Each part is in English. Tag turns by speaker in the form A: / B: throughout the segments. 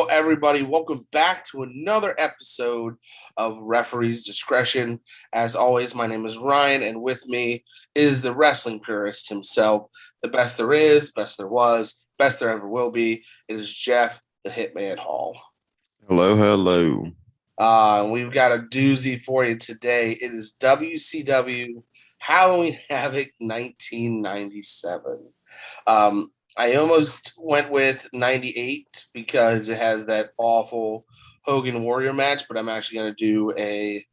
A: Hello, everybody. Welcome back to another episode of Referee's Discretion. As always, my name is Ryan, and with me is the wrestling purist himself, the best there is, best there was, best there ever will be. It is Jeff, the Hitman Hall.
B: Hello, hello.
A: We've got a doozy for you today. It is WCW Halloween Havoc 1997. I almost went with 98 because it has that awful Hogan Warrior match, but I'm actually going to do a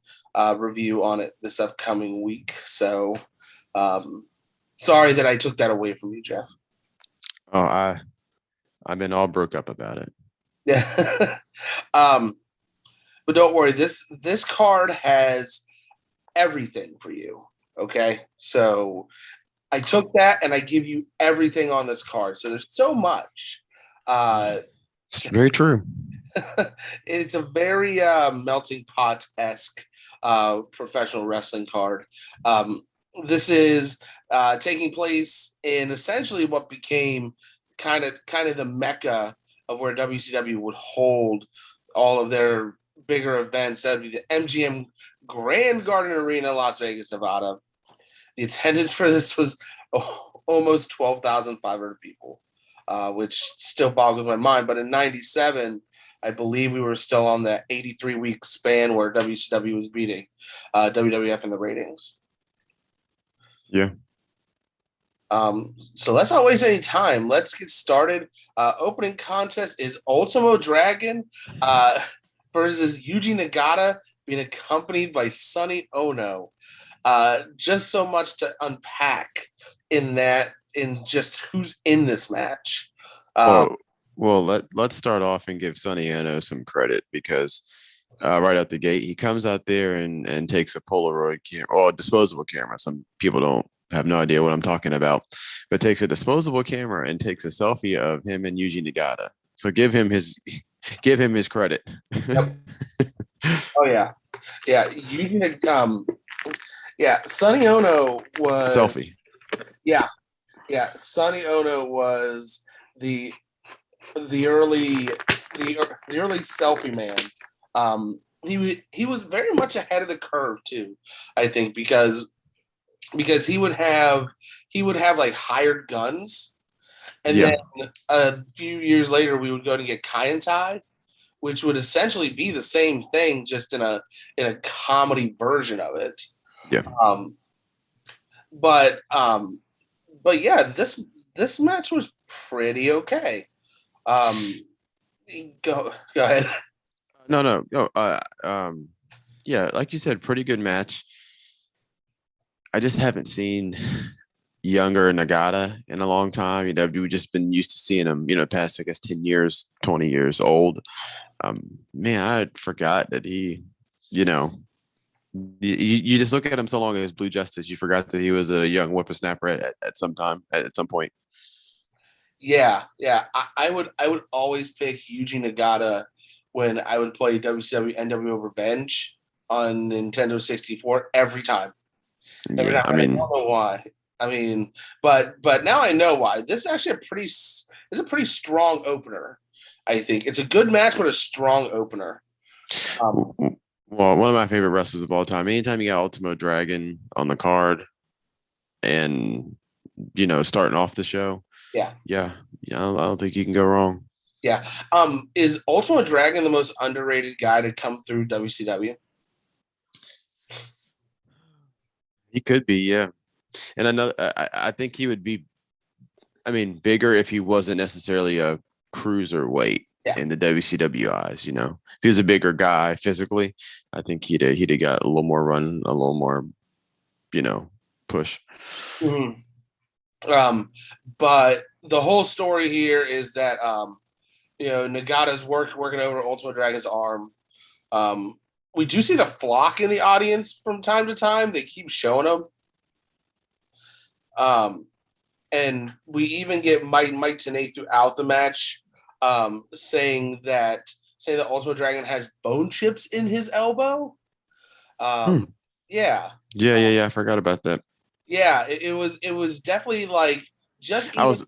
A: review on it this upcoming week. So sorry that I took that away from you, Jeff.
B: Oh, I've been all broke up about it.
A: Yeah. But don't worry, this card has everything for you. Okay. So I took that and I give you everything on this card. So there's so much.
B: It's very true.
A: It's a very melting pot-esque professional wrestling card. This is taking place in essentially what became kind of the mecca of where WCW would hold all of their bigger events. That would be the MGM Grand Garden Arena, Las Vegas, Nevada. The attendance for this was almost 12,500 people, which still boggles my mind. But in 97, I believe we were still on that 83-week span where WCW was beating WWF in the ratings.
B: Yeah.
A: So let's not waste any time. Let's get started. Opening contest is Ultimo Dragon versus Yuji Nagata being accompanied by Sonny Ono. Just so much to unpack in just who's in this match.
B: Let's start off and give Sonny Ono some credit because right out the gate, he comes out there and takes a Polaroid camera or a disposable camera. Some people don't have no idea what I'm talking about, but takes a disposable camera and takes a selfie of him and Yuji Nagata. So give him his credit.
A: Yep. Oh yeah. Sonny Ono was
B: selfie.
A: Yeah. Sonny Ono was the early selfie man. He was very much ahead of the curve too, I think, because he would have like hired guns, and then a few years later we would go to get Kai, which would essentially be the same thing, just in a comedy version of it.
B: Yeah.
A: But yeah, this match was pretty okay. Go ahead.
B: No. Yeah, like you said, pretty good match. I just haven't seen younger Nagata in a long time. We've just been used to seeing him, past, I guess, 10 years, 20 years old. Man, I forgot that he, you just look at him so long as Blue Justice, you forgot that he was a young whippersnapper at some point.
A: Yeah. I would always pick Yuji Nagata when I would play WCW NWO Revenge on Nintendo 64 every time.
B: Yeah,
A: I don't know why. But now I know why. This is actually a pretty strong opener. I think it's a good match, but a strong opener.
B: Well, one of my favorite wrestlers of all time. Anytime you got Ultimo Dragon on the card, and starting off the show, yeah. I don't think you can go wrong.
A: Yeah. Is Ultimo Dragon the most underrated guy to come through WCW?
B: He could be, yeah. And I think he would be, bigger if he wasn't necessarily a cruiserweight in the WCW eyes. If he was a bigger guy physically, I think he'd have got a little more run, a little more, push.
A: Mm-hmm. But the whole story here is that Nagata's working over Ultimo Dragon's arm. We do see the flock in the audience from time to time. They keep showing them. And we even get Mike Tenay throughout the match, saying that Ultimo Dragon has bone chips in his elbow. Yeah.
B: I forgot about that.
A: Yeah, it was definitely like just even the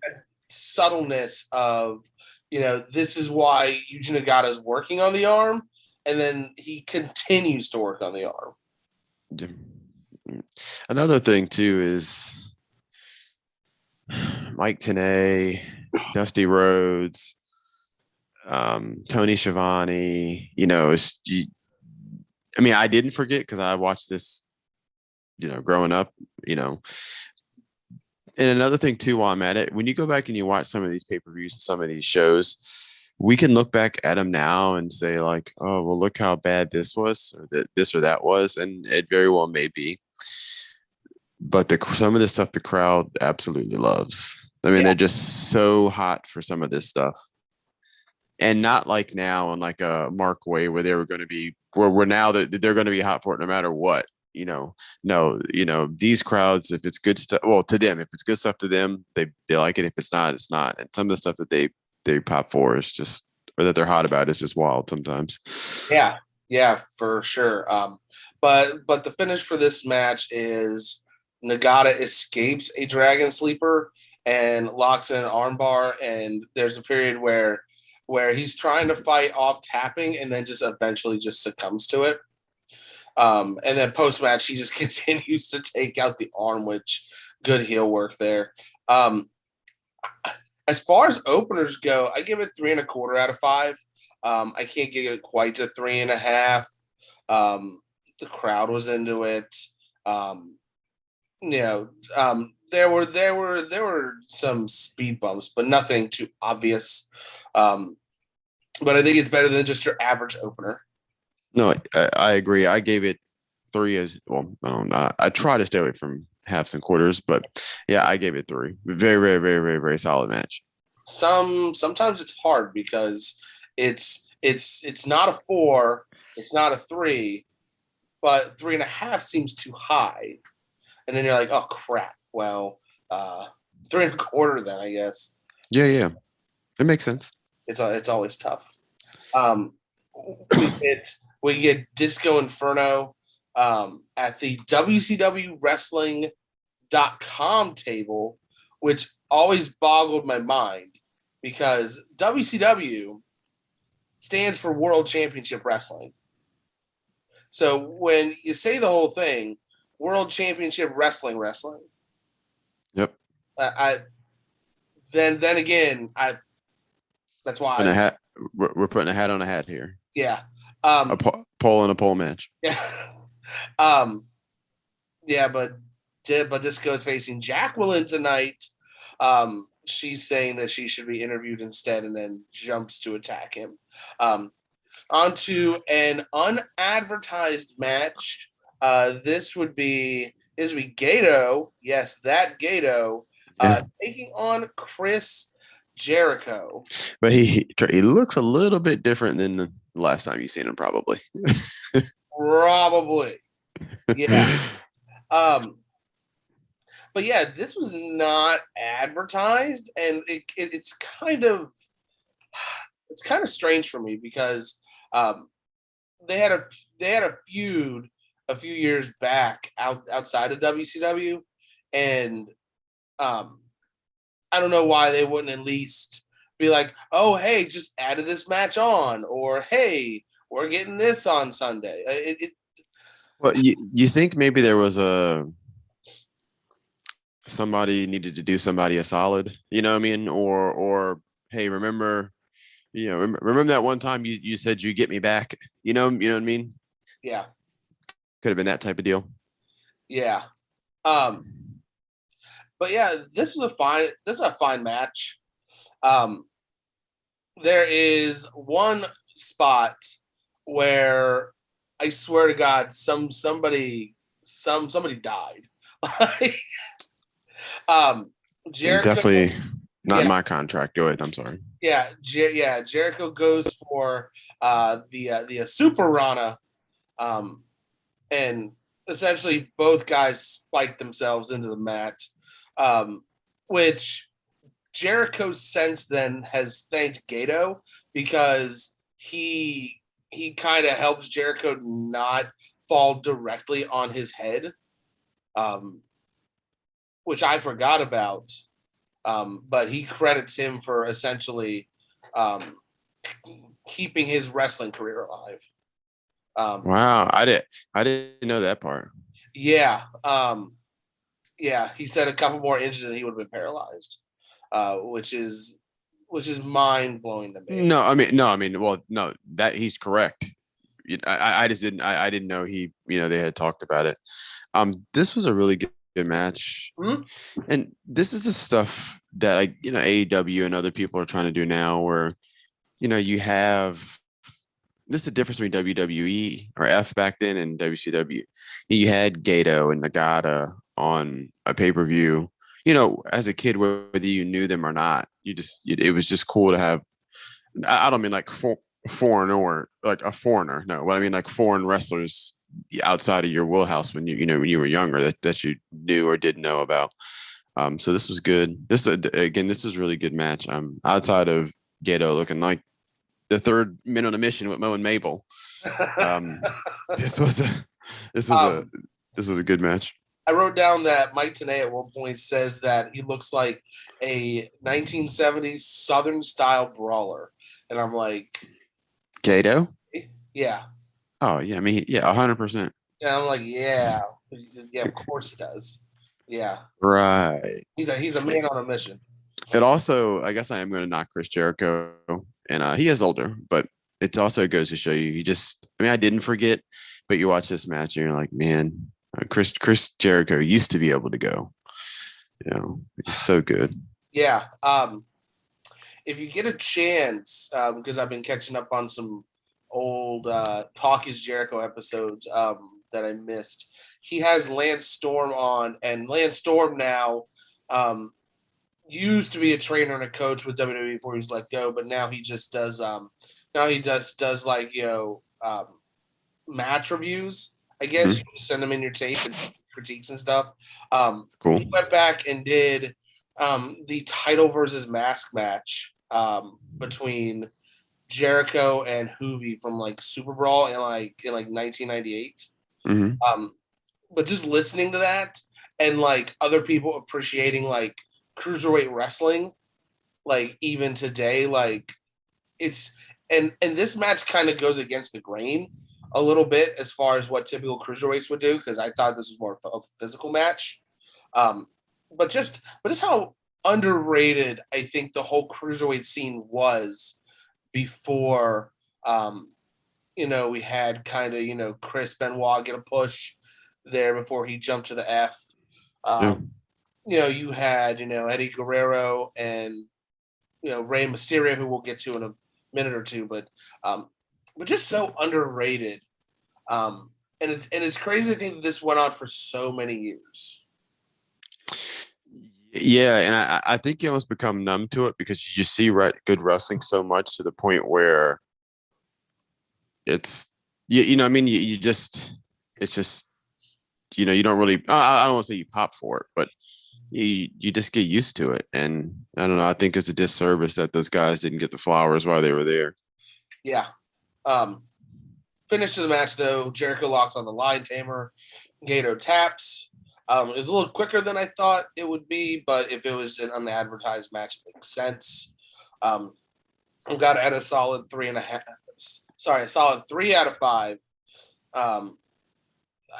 A: subtleness of this is why Yuji Nagata is working on the arm, and then he continues to work on the arm.
B: Another thing too is Mike Tenay, Dusty Rhodes, Tony Schiavone. I didn't forget because I watched this, growing up. And another thing too, while I'm at it, when you go back and you watch some of these pay-per-views and some of these shows, we can look back at them now and say like, oh, well, look how bad this was, or this or that was, and it very well may be. But some of this stuff the crowd absolutely loves. I mean, they're just so hot for some of this stuff, and not like now on like a Mark way where they were going to be, where we're now that they're going to be hot for it no matter what. No, these crowds, if it's good stuff, well, to them, if it's good stuff to them, they like it. If it's not, it's not. And some of the stuff that they pop for is just, or that they're hot about, is just wild sometimes.
A: Yeah, for sure. But the finish for this match is Nagata escapes a Dragon Sleeper and locks in an armbar, and there's a period where he's trying to fight off tapping and then just eventually just succumbs to it. And then post-match, he just continues to take out the arm, which good heel work there. As far as openers go, I give it 3.25 out of 5. I can't give it quite to 3.5. The crowd was into it. There were some speed bumps, but nothing too obvious. But I think it's better than just your average opener.
B: No, I agree. I gave it 3 as well. I don't know. I try to stay away from halves and quarters, but yeah, I gave it 3. Very, very, very, very, very solid match.
A: Sometimes it's hard because it's not a 4, it's not a 3, but 3.5 seems too high, and then you're like, oh crap. Well, 3.25 then, I guess.
B: Yeah, it makes sense.
A: It's always tough. We get Disco Inferno at the WCW Wrestling.com table, which always boggled my mind because WCW stands for World Championship Wrestling. So when you say the whole thing, World Championship Wrestling.
B: Yep.
A: Then again, that's why
B: we're putting a hat on a hat here.
A: Yeah.
B: A pole and a pole match.
A: Yeah. But Disco is facing Jacqueline tonight. She's saying that she should be interviewed instead, and then jumps to attack him. Onto an unadvertised match. This would be Gato. Yes, that Gato. Taking on Chris Jericho.
B: But he looks a little bit different than the last time you've seen him, probably.
A: Probably. Yeah. But yeah, this was not advertised, and it's kind of strange for me because they had a feud a few years back outside of WCW, and I don't know why they wouldn't at least be like, oh, hey, just added this match on, or hey, we're getting this on Sunday.
B: Well, you think maybe there was somebody needed to do somebody a solid, you know what I mean? Or hey, remember that one time you said you get me back, you know what I mean?
A: Yeah.
B: Could have been that type of deal.
A: Yeah. But yeah, this is a fine match. There is one spot where I swear to God, somebody died. Jericho,
B: definitely not in my contract. Go ahead. I'm sorry.
A: Yeah, Jericho goes for the Super Rana, and essentially both guys spike themselves into the mat, which Jericho since then has thanked Gato because he kind of helps Jericho not fall directly on his head, which I forgot about. But he credits him for essentially um, keeping his wrestling career alive.
B: Wow, I didn't know that part.
A: Yeah, yeah. He said a couple more inches and he would have been paralyzed, which is mind blowing to me.
B: No, well, no, that he's correct. I just didn't know they had talked about it. This was a really good match,
A: Mhm.
B: and this is the stuff that AEW and other people are trying to do now, where you have this is the difference between WWE or F back then and WCW. You had Gato and Nagata on a pay-per-view. As a kid, whether you knew them or not, it was just cool to have. I don't mean like foreign or like a foreigner. No, what I mean like foreign wrestlers outside of your wheelhouse when when you were younger that you knew or didn't know about. So this was good. This is a really good match. Outside of Gato looking like the third men on a mission with Mo and Mabel. Um, this was a this was a
A: um,
B: this was a good match.
A: I wrote down that Mike Tenay at one point says that he looks like a 1970s Southern style brawler, and I'm like,
B: Gato.
A: yeah,
B: Oh yeah, I mean yeah, 100%.
A: and I'm like, yeah, yeah, of course he does. Yeah,
B: Right.
A: he's a man on a mission.
B: It also, I guess I am going to knock Chris Jericho, and he is older, but it also goes to show you. I didn't forget, but you watch this match and you're like, man, Chris Jericho used to be able to go. He's so good.
A: Yeah. If you get a chance, because I've been catching up on some old Talk is Jericho episodes that I missed. He has Lance Storm on, and Lance Storm now used to be a trainer and a coach with WWE before he was let go, but now he just does does like match reviews. I guess you can send them in your tape and critiques and stuff.
B: Cool.
A: He went back and did the title versus mask match between Jericho and Hoovy from like Super Brawl in 1998. But just listening to that and like other people appreciating like cruiserweight wrestling, like even today, like it's and this match kind of goes against the grain a little bit as far as what typical cruiserweights would do because I thought this was more of a physical match. Um, but just how underrated I think the whole cruiserweight scene was before we had kind of Chris Benoit get a push there before he jumped to the F. You had Eddie Guerrero and Rey Mysterio, who we'll get to in a minute or two, but just so underrated. And it's crazy to think that this went on for so many years.
B: Yeah, and I think you almost become numb to it because you just see good wrestling so much to the point where it's you just it's just you don't really I don't want to say you pop for it, but you just get used to it, and I don't know. I think it's a disservice that those guys didn't get the flowers while they were there.
A: Yeah. Finish to the match though. Jericho locks on the line tamer. Gato taps. It was a little quicker than I thought it would be, but if it was an unadvertised match, it makes sense. I've got to add a solid 3.5. Sorry, a solid 3 out of 5.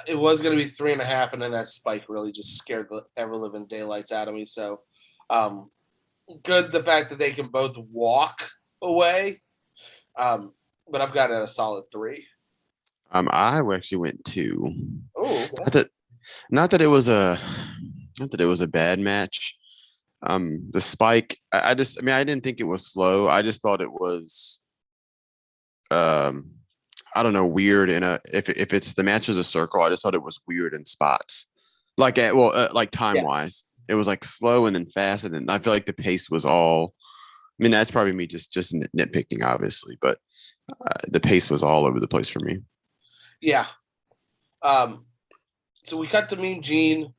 A: It was going to be 3.5, and then that spike really just scared the ever living daylights out of me. So, good the fact that they can both walk away. But I've got it at a solid 3.
B: I actually went 2.
A: Oh,
B: not that it was a bad match. The spike, I didn't think it was slow. I just thought it was, I don't know, weird. If it's the match was a circle, I just thought it was weird in spots, like time wise, it was like slow and then fast, and then I feel like the pace was all. I mean, that's probably me just nitpicking, obviously, but the pace was all over the place for me.
A: Yeah. So we cut to Mean Gene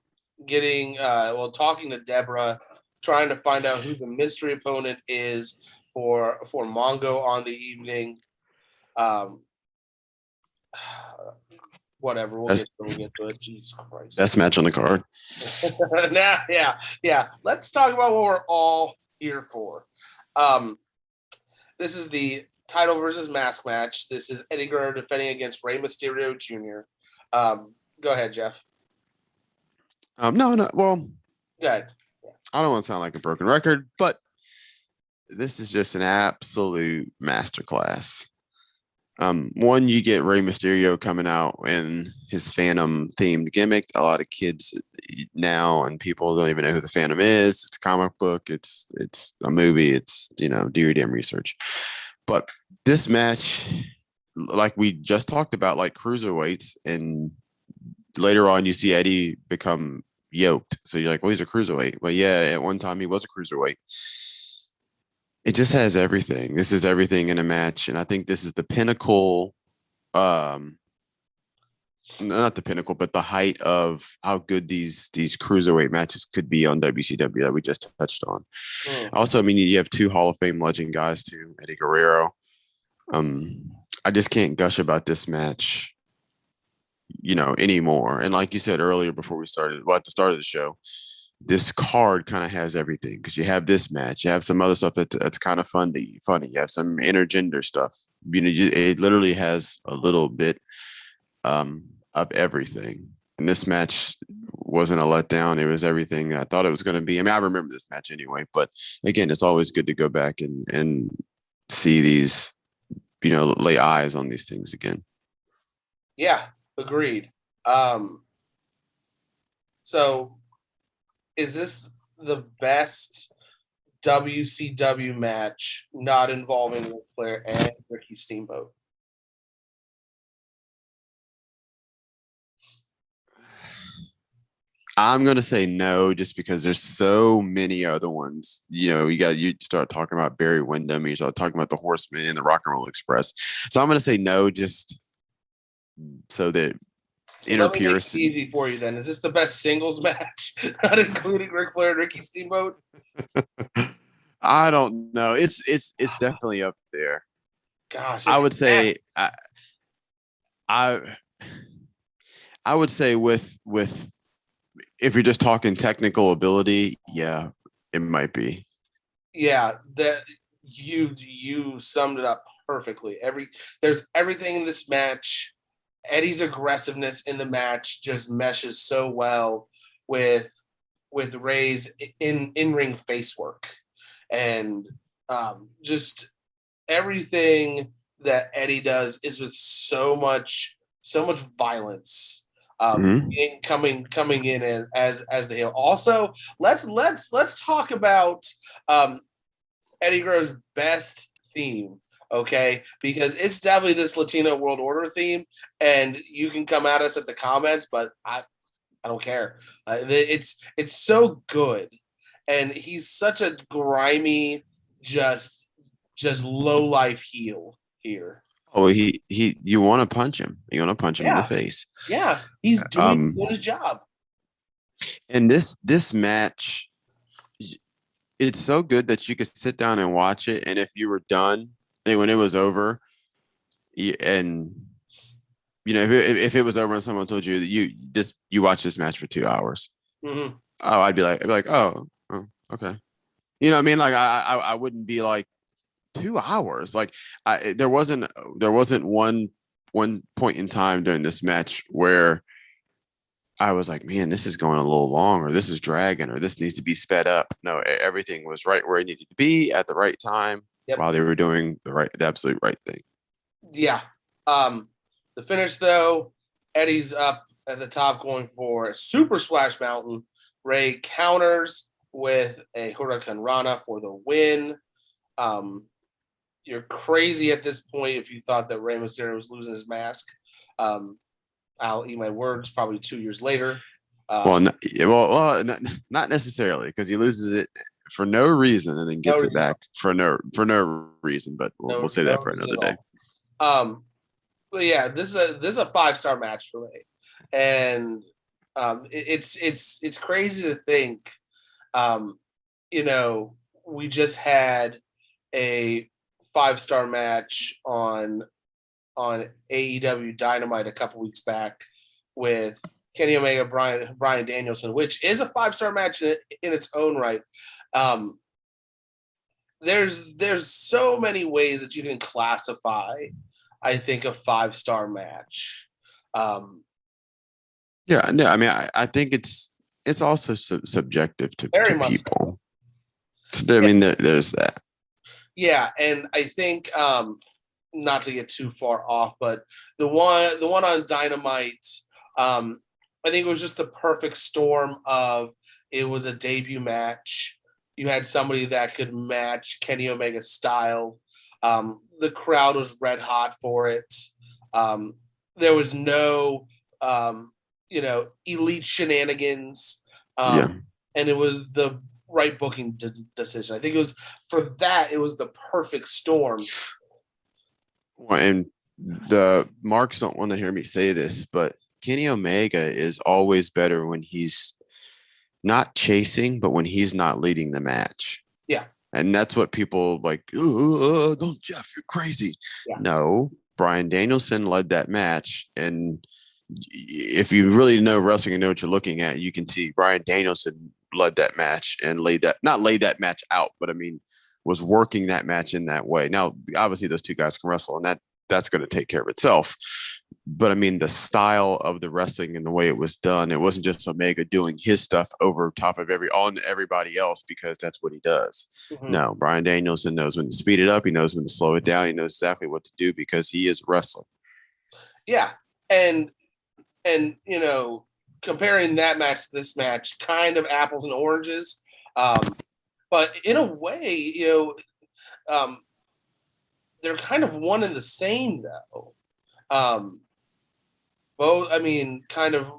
A: getting talking to Deborah, trying to find out who the mystery opponent is for Mongo on the evening. Whatever, we'll get to it. Jesus Christ.
B: Best match on the card.
A: Yeah. Let's talk about what we're all here for. This is the title versus mask match. This is Eddie Guerrero defending against Rey Mysterio Jr. Go ahead, Jeff.
B: No. Well,
A: Go ahead.
B: I don't want to sound like a broken record, but this is just an absolute masterclass. One, you get Rey Mysterio coming out in his Phantom themed gimmick. A lot of kids now and people don't even know who the Phantom is. It's a comic book. It's a movie. It's do your damn research. But this match, like we just talked about, like cruiserweights, and later on you see Eddie become yoked. So you're like, well, he's a cruiserweight. Well, yeah, at one time he was a cruiserweight. It just has everything. This is everything in a match, and I think this is the pinnacle. Not the pinnacle, but the height of how good these cruiserweight matches could be on WCW that we just touched on. Also, I mean, you have two Hall of Fame legend guys too, Eddie Guerrero. I just can't gush about this match, anymore. And like you said earlier, before we started, at the start of the show, this card kind of has everything because you have this match, you have some other stuff that's kind of funny. You have some intergender stuff. It literally has a little bit of everything. And this match wasn't a letdown. It was everything I thought it was going to be. I mean, I remember this match anyway, but again, it's always good to go back and see these, lay eyes on these things again.
A: Yeah, agreed. So is this the best WCW match not involving Ric Flair and Ricky Steamboat?
B: I'm gonna say no, just because there's so many other ones. You start talking about Barry Windham, you start talking about the Horsemen and the Rock and Roll Express. So I'm gonna say no, just so that
A: Let me make it easy for you then. Is this the best singles match, not including Ric Flair and Ricky Steamboat?
B: I don't know. It's definitely up there.
A: Gosh,
B: I would say I would say with if you're just talking technical ability, yeah, it might be.
A: Yeah, that you summed it up perfectly. There's everything in this match. Eddie's aggressiveness in the match just meshes so well with Ray's in-ring face work, and just everything that Eddie does is with so much violence. Coming in as the heel. Also, let's talk about Eddie Guerrero's best theme, okay? Because it's definitely this Latino World Order theme, and you can come at us at the comments, but I don't care. It's so good, and he's such a grimy, just low life heel here.
B: Oh, you want to punch him. You want to punch him in the face.
A: Yeah, he's doing his job.
B: And this match, it's so good that you could sit down and watch it. And if you were done, and when it was over, and if it was over and someone told you that you watch this match for 2 hours, I'd be like, oh, okay. You know what I mean? Like I wouldn't be like 2 hours. Like there wasn't one point in time during this match where I was like, man, this is going a little long, or this is dragging, or this needs to be sped up. No, everything was right where it needed to be at the right time while they were doing the absolute right thing.
A: Yeah. The finish though, Eddie's up at the top going for a Super Splash Mountain. Ray counters with a Hurricane Rana for the win. You're crazy at this point if you thought that Rey Mysterio was losing his mask. I'll eat my words. Probably 2 years later.
B: Not necessarily, because he loses it for no reason and then gets it back for no reason. But we'll say that for another day.
A: But yeah, this is a 5-star match for me, and it's crazy to think. We just had a 5-star match on AEW Dynamite a couple weeks back with Kenny Omega, Bryan Danielson, which is a 5-star match in its own right. there's so many ways that you can classify, I think, a 5-star match. Um,
B: Yeah, no, I mean, I think it's also subjective to
A: very much so.
B: people. So, I mean, there's that.
A: Yeah, and I think not to get too far off, but the one on Dynamite, I think it was just the perfect storm of it was a debut match. You had somebody that could match Kenny Omega's style. The crowd was red hot for it. Um, there was no elite shenanigans.
B: Yeah.
A: And it was the right booking decision. I think it was for that. It was the perfect storm.
B: Well, and the marks don't want to hear me say this, but Kenny Omega is always better when he's not chasing, but when he's not leading the match.
A: Yeah.
B: And that's what people like, don't, Jeff, you're crazy.
A: Yeah.
B: No, Bryan Danielson led that match. And if you really know wrestling and know what you're looking at, you can see Bryan Danielson led that match and not laid that match out, but I mean, was working that match in that way. Now, obviously, those two guys can wrestle, and that's going to take care of itself. But I mean, the style of the wrestling and the way it was done, it wasn't just Omega doing his stuff over top of everybody else because that's what he does.
A: Mm-hmm.
B: No, Bryan Danielson knows when to speed it up. He knows when to slow it down. He knows exactly what to do because he is wrestling.
A: Yeah, and comparing that match to this match, kind of apples and oranges. But in a way, they're kind of one and the same though. Both, I mean, kind of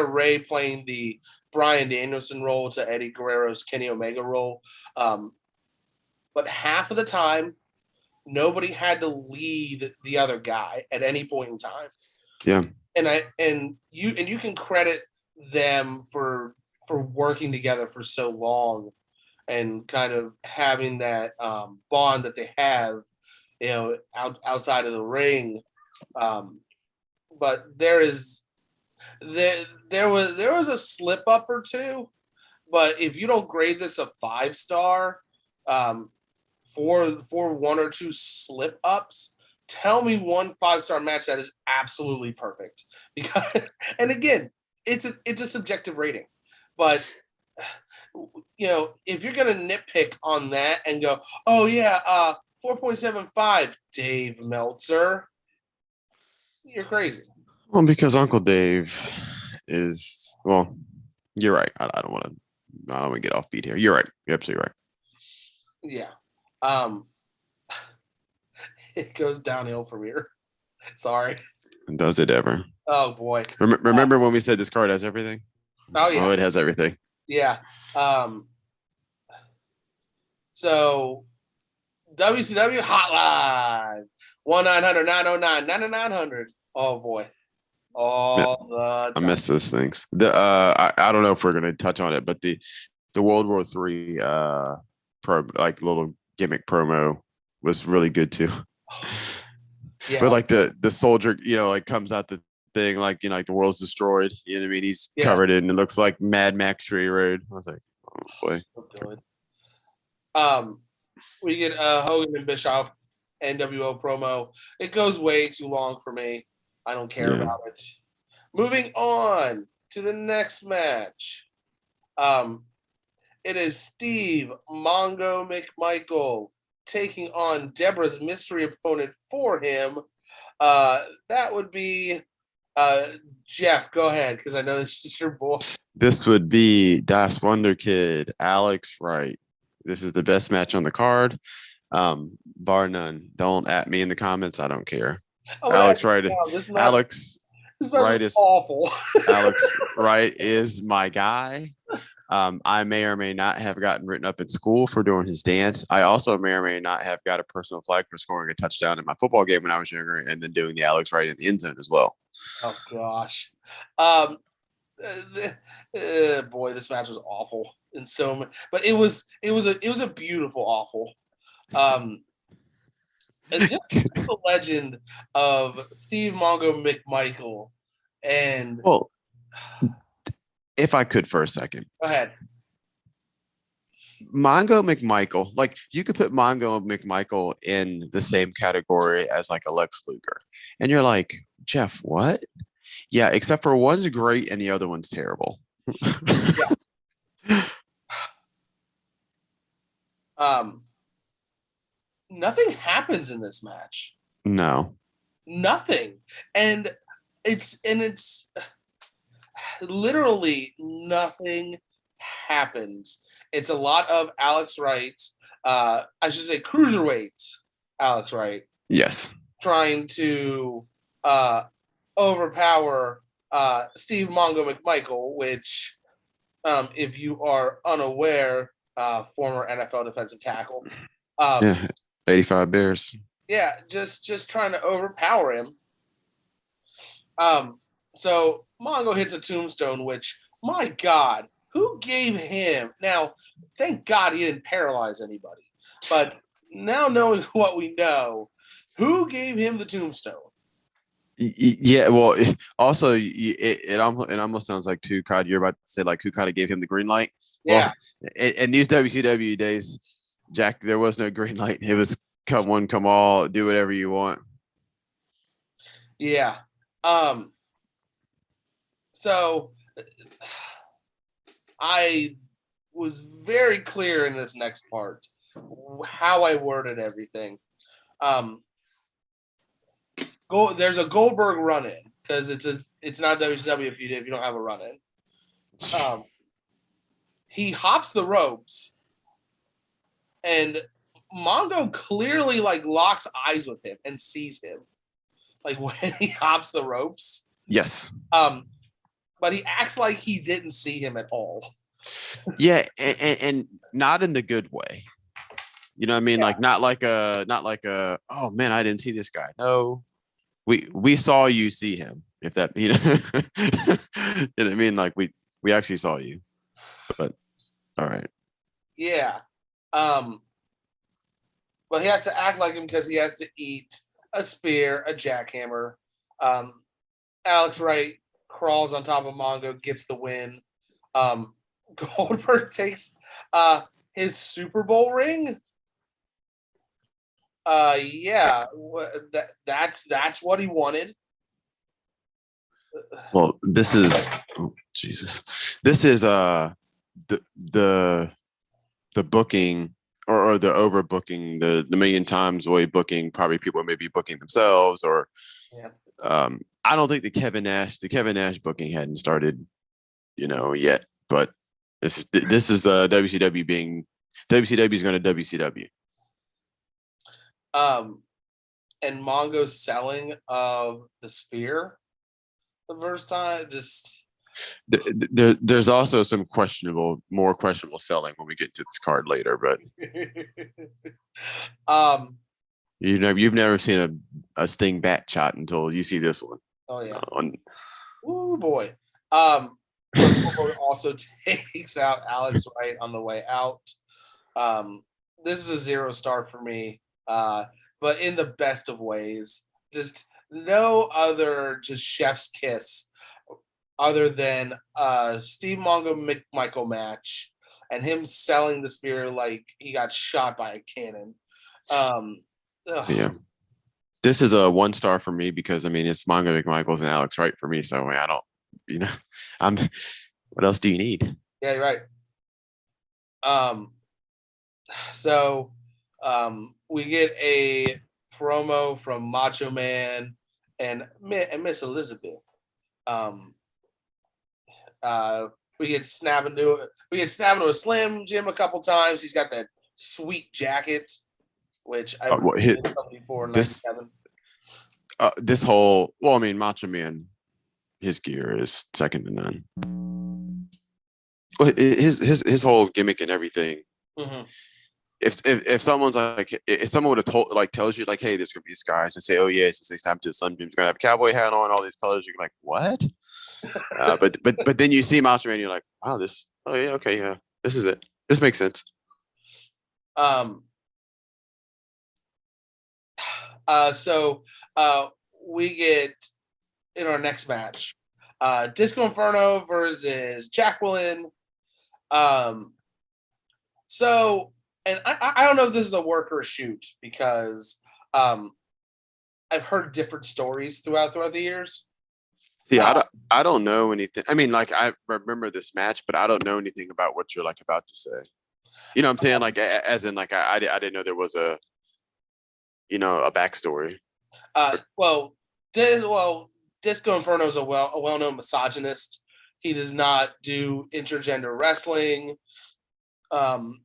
A: Ray playing the Bryan Danielson role to Eddie Guerrero's Kenny Omega role. But half of the time, nobody had to lead the other guy at any point in time.
B: Yeah.
A: And you can credit them for working together for so long and kind of having that bond that they have, outside of the ring. But there was a slip up or two, but if you don't grade this a 5-star, for one or two slip ups, tell me one 5-star match that is absolutely perfect. Because, and again, it's a subjective rating, but if you're gonna nitpick on that and go, oh yeah, 4.75, Dave Meltzer, you're crazy.
B: Well, because Uncle Dave is, well, you're right. I don't want to get off beat here. You're right. You're absolutely right.
A: Yeah. It goes downhill from here. Sorry.
B: Does it ever?
A: Oh boy.
B: Remember when we said this card has everything?
A: Oh yeah.
B: Oh, it has everything.
A: Yeah. So WCW Hotline 1-900-909-9900. Oh boy. All the time.
B: I miss those things. I don't know if we're gonna touch on it, but the World War III little gimmick promo was really good too. Yeah. But like the soldier, comes out the thing like the world's destroyed. You know what I mean? He's covered in it looks like Mad Max Fury Road. I was like, oh boy.
A: So good. We get Hogan and Bischoff NWO promo. It goes way too long for me. I don't care about it. Moving on to the next match. It is Steve Mongo McMichael taking on Deborah's mystery opponent for him. That would be Jeff. Go ahead, because I know this is your boy.
B: This would be Das Wonder Kid, Alex Wright. This is the best match on the card, bar none. Don't at me in the comments. I don't care. Alex Wright. Alex Wright is
A: awful.
B: Alex Wright is my guy. I may or may not have gotten written up in school for doing his dance. I also may or may not have got a personal flag for scoring a touchdown in my football game when I was younger, and then doing the Alex Wright in the end zone as well.
A: Oh gosh, boy, this match was awful in so much, but it was a beautiful awful. And just the legend of Steve Mongo McMichael, and
B: well, if I could for a second,
A: go ahead.
B: Mongo McMichael, like you could put Mongo McMichael in the same category as like a Lex Luger, and you're like, Jeff, what? Yeah, except for one's great and the other one's terrible.
A: Yeah. Um, Nothing happens in this match.
B: No.
A: Nothing. And it's literally nothing happens. It's a lot of Alex Wright, I should say cruiserweight Alex Wright,
B: Yes.
A: trying to overpower Steve Mongo McMichael, which, if you are unaware, former NFL defensive tackle.
B: Yeah. 85 Bears.
A: Yeah, just trying to overpower him. So Mongo hits a tombstone, which, my God, who gave him? Now, thank God he didn't paralyze anybody. But now knowing what we know, who gave him the tombstone?
B: Yeah, well, also it almost sounds like too, Codd, you're about to say like who kind of gave him the green light.
A: Yeah.
B: Well, in these WCW days, Jack, there was no green light. It was come one, come all, do whatever you want.
A: Yeah. So I was very clear in this next part how I worded everything. There's a Goldberg run in because it's not WCW if you don't have a run in. He hops the ropes, and Mongo clearly like locks eyes with him and sees him, like when he hops the ropes.
B: Yes.
A: But he acts like he didn't see him at all.
B: Yeah, and not in the good way. You know what I mean?
A: Yeah.
B: Like not like a oh man, I didn't see this guy. No, we saw you see him. If that you know, you know what I mean? Like we actually saw you. But all right.
A: Yeah. But he has to act like him because he has to eat a spear, a jackhammer. Alex Wright crawls on top of Mongo, gets the win. Goldberg takes his Super Bowl ring. Yeah, that's what he wanted.
B: Well, this is oh, Jesus. This is the the booking or the overbooking, the million times way booking, probably people may be booking themselves or
A: Yeah.
B: I don't think the Kevin Nash booking hadn't started, you know, yet, but this is the WCW being WCW is going to WCW.
A: And Mongo's selling of the spear the first time, just
B: there's also some more questionable selling when we get to this card later, but you've never seen a Sting bat shot until you see this one.
A: Oh yeah. Oh boy. Also takes out Alex Wright on the way out. This is a 0 star for me, but in the best of ways. Just no other just chef's kiss other than Steve Mongo McMichael match and him selling the spear like he got shot by a cannon.
B: Yeah. This is a 1 star for me because I mean it's Mongo McMichaels and Alex Wright for me. So I don't, you know, I'm. What else do you need?
A: Yeah, you're right. So we get a promo from Macho Man and Miss Elizabeth. We get snapping to a Slim Jim a couple times. He's got that sweet jacket, which I before in '97.
B: This whole I mean, Macho Man, his gear is second to none. Well, his whole gimmick and everything.
A: Mm-hmm.
B: If someone's like, if someone would have told tells you like, hey, there's gonna be these guys and say, oh yeah, since they snapped to the Sun Beams, you're gonna have a cowboy hat on, all these colors, you're like, what? But then you see Macho Man, you're like, wow, this. Oh yeah, okay, yeah, this is it. This makes sense.
A: So we get in our next match, Disco Inferno versus Jacqueline. So, and I don't know if this is a work or a shoot because um, I've heard different stories throughout the years.
B: See,
A: Uh,
B: I don't know anything. I mean, like I remember this match, but I don't know anything about what you're like about to say. You know what I'm saying? Like as in like I didn't know there was a a backstory.
A: well, Disco Inferno is a well known misogynist. He does not do intergender wrestling. Um,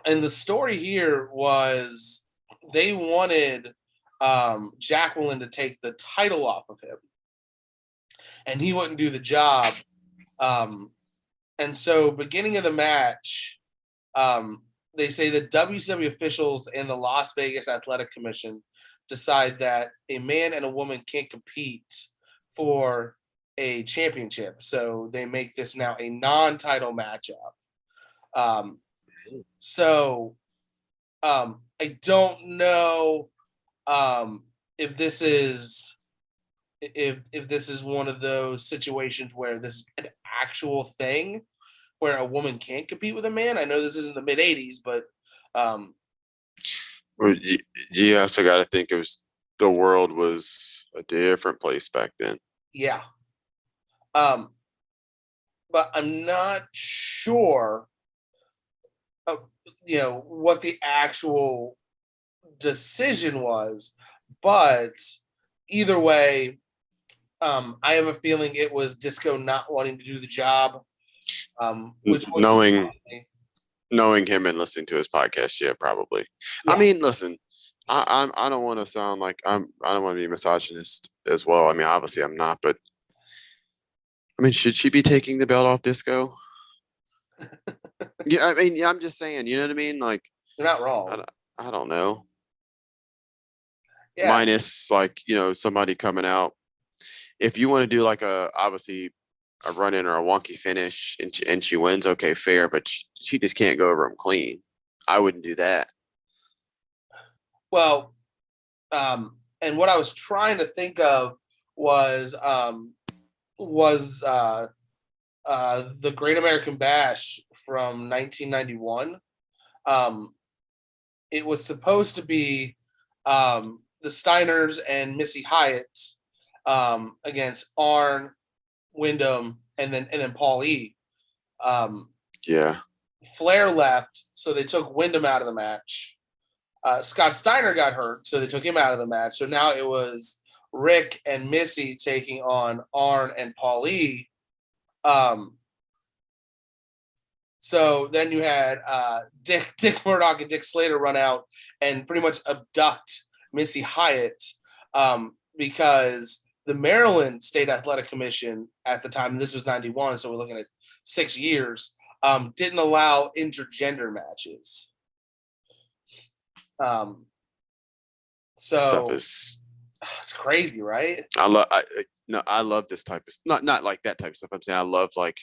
A: and the story here was they wanted Jacqueline to take the title off of him, and he wouldn't do the job. And so, beginning of the match, they say that WCW officials and the Las Vegas Athletic Commission decide that a man and a woman can't compete for a championship. So they make this now a non-title matchup. Um, so I don't know if this is if this is one of those situations where this is an actual thing where a woman can't compete with a man. I know this isn't the mid '80s, but um,
B: Well, you also got to think the world was a different place back then.
A: yeah. Um, but I'm not sure, of, what the actual decision was. But either way, I have a feeling it was Disco not wanting to do the job, which was
B: Knowing him and listening to his podcast, yeah, probably.
A: yeah.
B: I mean, listen, I don't want to sound like I don't want to be misogynist as well. I mean, obviously I'm not, but I mean, should she be taking the belt off Disco? Yeah, I mean, yeah, I'm just saying, you know what I mean? Like,
A: You're not
B: I,
A: wrong.
B: don't- I don't know.
A: Yeah.
B: Minus like, somebody coming out. If you want to do like obviously a run in or a wonky finish and she wins, okay, fair, but she just can't go over them clean. I wouldn't do that.
A: Well, and what I was trying to think of was was the Great American Bash from 1991. Um, it was supposed to be the Steiners and Missy Hyatt against Arn, Wyndham, and then Paul E. Um,
B: Yeah.
A: Flair left, so they took Wyndham out of the match. Scott Steiner got hurt, so they took him out of the match. So now it was Rick and Missy taking on Arn and Paul E. Um, so then you had Dick Murdoch and Dick Slater run out and pretty much abduct Missy Hyatt because the Maryland State Athletic Commission at the time, this was 91, so we're looking at 6 years, didn't allow intergender matches.
B: Stuff
A: So
B: is
A: it's crazy, right?
B: I love this type of not like that type of stuff. I'm saying I love like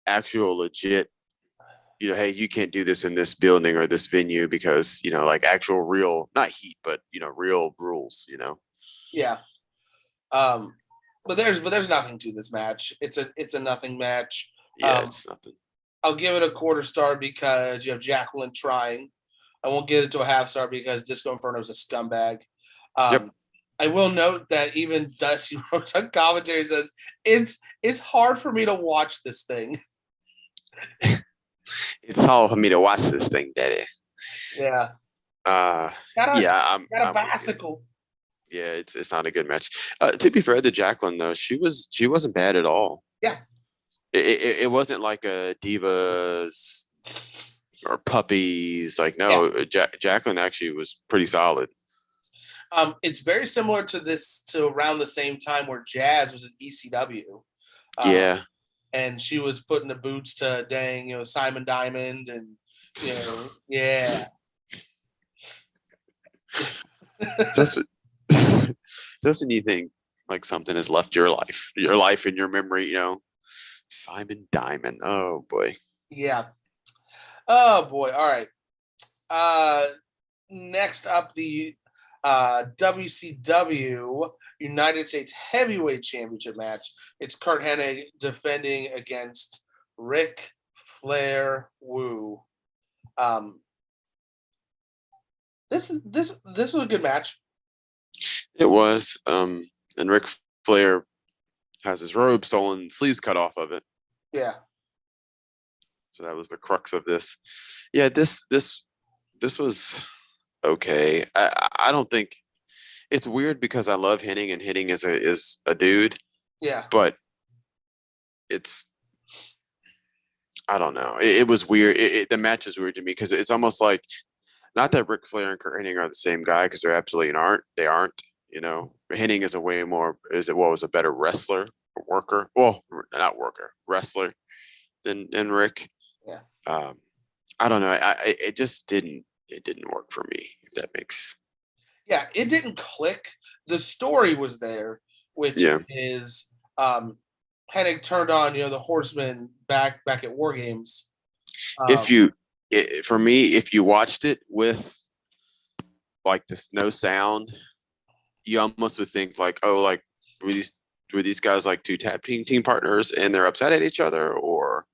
B: actual legit, hey, you can't do this in this building or this venue because, like actual real, not heat, but real rules.
A: Yeah. Um, but there's nothing to this match. It's a nothing match.
B: Yeah, it's nothing.
A: I'll give it a quarter star because you have Jacqueline trying. I won't get it to a half star because Disco Inferno is a scumbag.
B: Yep.
A: I will note that even Dusty Rhodes on commentary says it's hard for me to watch this thing.
B: It's hard for me to watch this thing, Daddy.
A: Yeah.
B: Yeah,
A: Got a bicycle.
B: Yeah, it's not a good match. To be fair to Jacqueline though, she wasn't bad at all.
A: Yeah.
B: It wasn't like a divas or puppies. Like no,
A: Yeah.
B: Jacqueline actually was pretty solid.
A: It's very similar to around the same time where Jazz was at ECW.
B: Yeah.
A: And she was putting the boots to Simon Diamond and yeah.
B: just just when you think like something has left your life in your memory, Simon Diamond. Oh boy.
A: Yeah. Oh boy. All right. Next up, the WCW United States Heavyweight Championship match. It's Kurt Hennig defending against Ric Flair Woo. Um, this was a good match.
B: It was. And Ric Flair has his robe stolen, sleeves cut off of it.
A: Yeah.
B: So that was the crux of this. Yeah, this was okay. I don't think it's weird because I love hitting and hitting is a dude,
A: Yeah.
B: but it's I don't know. It was weird. The match is weird to me because it's almost like not that Ric Flair and Kurt Hennig are the same guy because they're absolutely aren't. They aren't. You know, Hennig is a way more was a better wrestler, worker. Well, not worker, wrestler than Rick.
A: Yeah.
B: I don't know. It just didn't work for me. If that makes.
A: Yeah, it didn't click. The story was there, which is Hennig turned on the Horsemen back at War Games.
B: For me, if you watched it with like this no sound, you almost would think like, oh, like were these guys like two tag team partners and they're upset at each other, or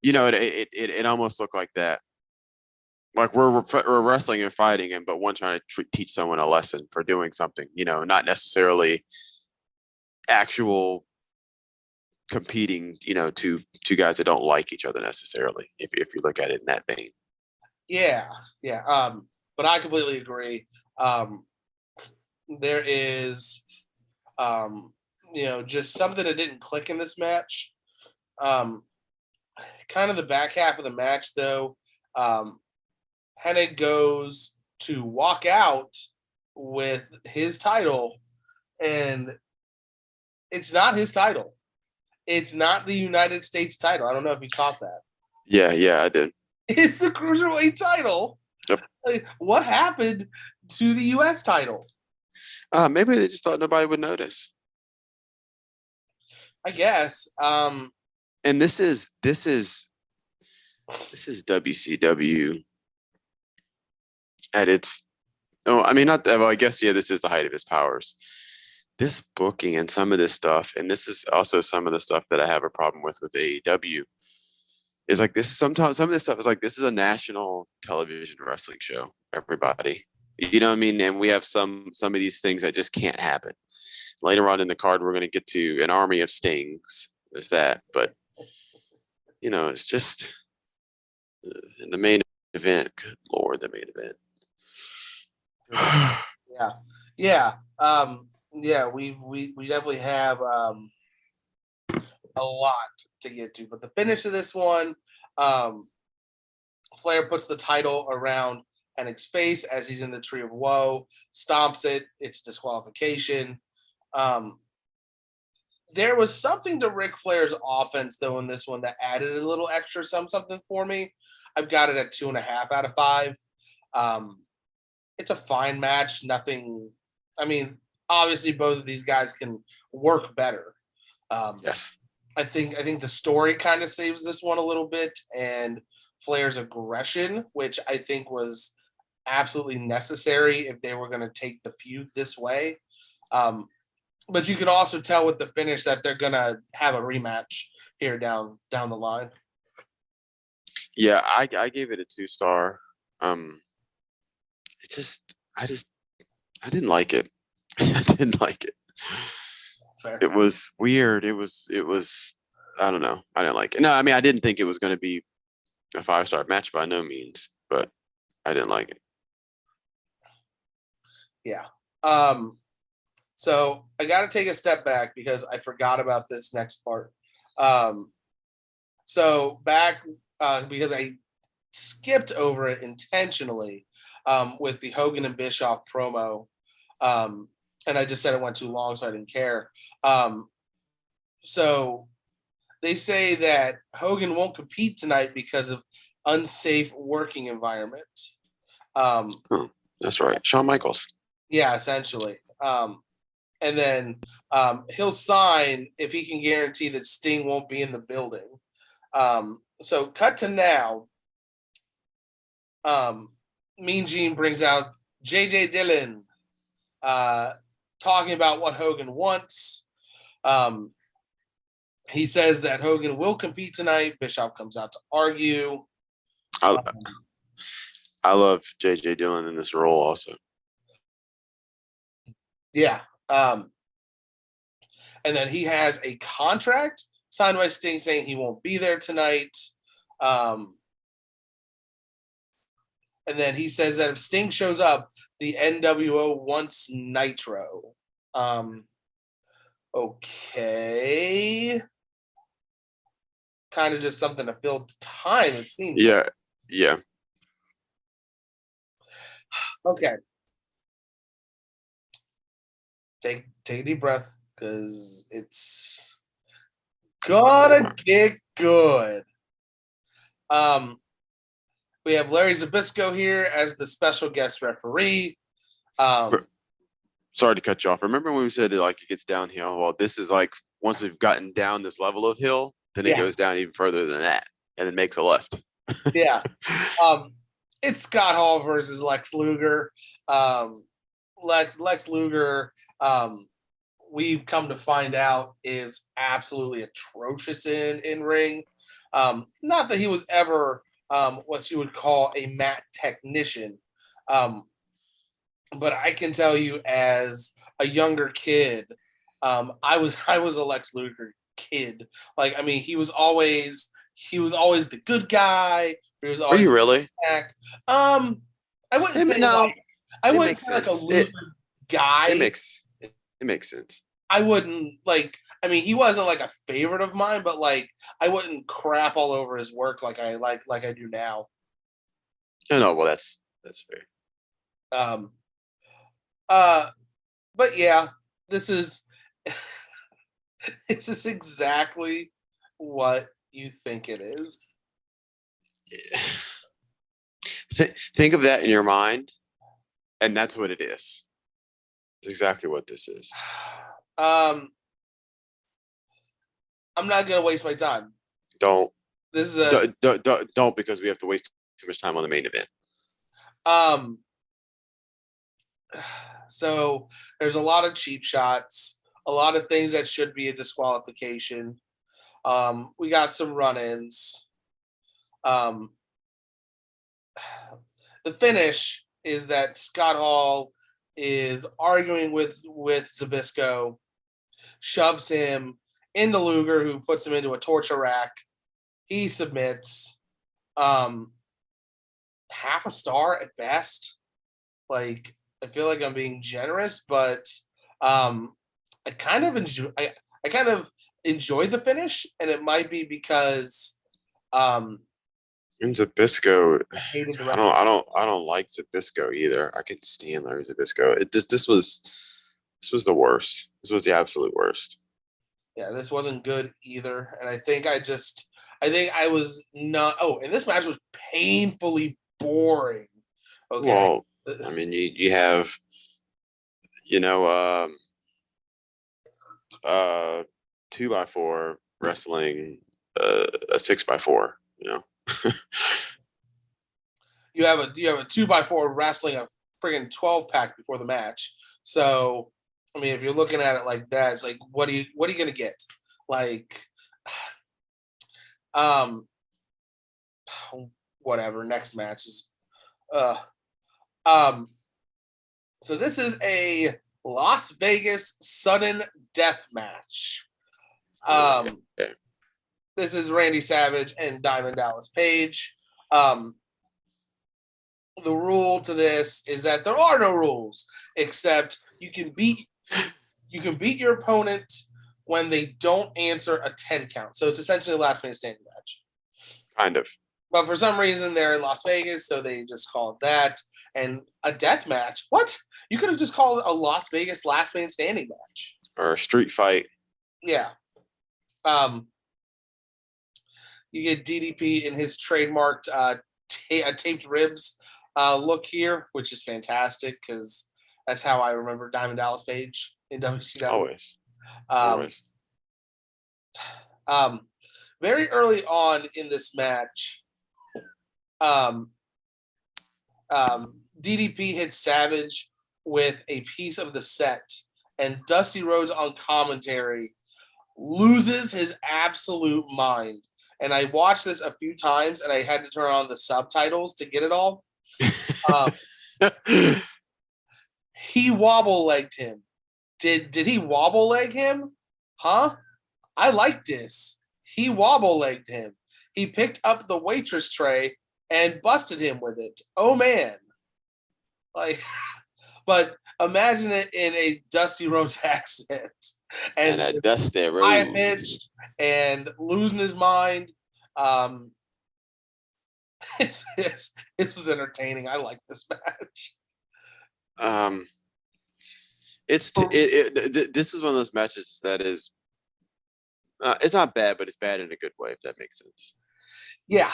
B: it almost looked like that. Like we're wrestling and fighting, but one trying to teach someone a lesson for doing something, not necessarily actual competing, two guys that don't like each other necessarily. If you look at it in that vein.
A: Yeah. But I completely agree. There is, just something that didn't click in this match. Kind of the back half of the match, though. Hennig goes to walk out with his title, and it's not his title. It's not the United States title. I don't know if you caught that.
B: Yeah, I did.
A: It's the Cruiserweight title.
B: Yep.
A: Like, what happened to the U.S. title?
B: Maybe they just thought nobody would notice.
A: I guess.
B: And this is WCW at its. Oh, I mean, not. Well, I guess this is the height of his powers. This booking and some of this stuff, and this is also some of the stuff that I have a problem with AEW. Is like this. Sometimes some of this stuff is like this is a national television wrestling show. Everybody, you know what I mean? And we have some of these things that just can't happen. Later on in the card, we're going to get to an army of stings. There's that, but it's just in the main event. Good Lord, the main event.
A: Yeah. We definitely have a lot to get to, but the finish of this one, Flair puts the title around Hennig's face as he's in the Tree of Woe, stomps it. It's disqualification. There was something to Ric Flair's offense, though, in this one that added a little extra something for me. I've got it at 2.5 out of 5. It's a fine match. Nothing. I mean, obviously, both of these guys can work better.
B: Yes.
A: I think the story kind of saves this one a little bit, and Flair's aggression, which I think was absolutely necessary if they were going to take the feud this way. But you can also tell with the finish that they're going to have a rematch here down the line.
B: Yeah, I gave it a 2-star. I didn't like it. I didn't like it.
A: That's fair.
B: It was weird. It was I don't know. I didn't like it. No, I mean I didn't think it was going to be a 5-star match by no means, but I didn't like it.
A: Yeah. So I got to take a step back because I forgot about this next part. So back because I skipped over it intentionally with the Hogan and Bischoff promo. And I just said it went too long, so I didn't care. So they say that Hogan won't compete tonight because of unsafe working environment.
B: That's right. Shawn Michaels.
A: Yeah, essentially. And then he'll sign if he can guarantee that Sting won't be in the building. So cut to now. Mean Gene brings out J.J. Dillon talking about what Hogan wants. He says that Hogan will compete tonight. Bischoff comes out to argue.
B: I love J.J. Dillon in this role also.
A: Yeah. And then he has a contract signed by Sting saying he won't be there tonight. And then he says that if Sting shows up, the NWO wants Nitro. Okay. Kind of just something to fill time, it seems.
B: Yeah. Yeah.
A: Okay. Take a deep breath, because it's gonna get good. We have Larry Zbyszko here as the special guest referee.
B: Sorry to cut you off. Remember when we said it gets downhill? Well, this is once we've gotten down this level of hill, then it goes down even further than that, and it makes a left.
A: Yeah. It's Scott Hall versus Lex Luger. Lex Luger, we've come to find out, is absolutely atrocious in ring. Not that he was ever what you would call a mat technician, but I can tell you, as a younger kid, I was a Lex Luger kid. He was always the good guy. He was always.
B: Were you really?
A: I wouldn't say
B: no.
A: I wouldn't say like a loser guy.
B: It makes sense.
A: I wouldn't he wasn't like a favorite of mine, but I wouldn't crap all over his work like I do now.
B: No, well that's fair.
A: But yeah, this is exactly what you think it is.
B: Think of that in your mind, and that's what it is. It's exactly what this is.
A: I'm not gonna waste my time.
B: Don't.
A: This is
B: don't, because we have to waste too much time on the main event.
A: So there's a lot of cheap shots, a lot of things that should be a disqualification. We got some run-ins. The finish is that Scott Hall is arguing with Zbyszko, shoves him into Luger, who puts him into a torture rack. He submits. Half a star at best. I feel like I'm being generous, but I kind of enjoyed the finish, and it might be because
B: and Zbyszko, I don't like Zbyszko either. I can stand Larry Zbyszko. This was the worst. This was the absolute worst.
A: Yeah, this wasn't good either, and I think I was not. Oh, and this match was painfully boring. Okay.
B: Well, you have, 2x4 wrestling, a 6x4.
A: You have a 2x4 wrestling a friggin' 12-pack before the match. So, if you're looking at it like that, it's what are you gonna get? Whatever. Next match is, So this is a Las Vegas sudden death match. This is Randy Savage and Diamond Dallas Page. The rule to this is that there are no rules, except you can beat your opponent when they don't answer a 10 count. So it's essentially a last man standing match.
B: Kind of.
A: But for some reason they're in Las Vegas, so they just call it that. And a death match? What? You could have just called it a Las Vegas last man standing match.
B: Or a street fight.
A: Yeah. You get DDP in his trademarked taped ribs look here, which is fantastic because that's how I remember Diamond Dallas Page in WCW.
B: Always.
A: Very early on in this match, DDP hits Savage with a piece of the set, and Dusty Rhodes on commentary loses his absolute mind and I watched this a few times, and I had to turn on the subtitles to get it all. Um, he wobble legged him. Did he wobble leg him? Huh? I like this. He wobble legged him. He picked up the waitress tray and busted him with it. Oh man. Like, but imagine it in a Dusty Rhodes accent.
B: And
A: And
B: a Dusty
A: high
B: Rhodes.
A: pitched and losing his mind. Um, this was entertaining. I like this match.
B: This is one of those matches that is, it's not bad, but it's bad in a good way, if that makes sense.
A: Yeah.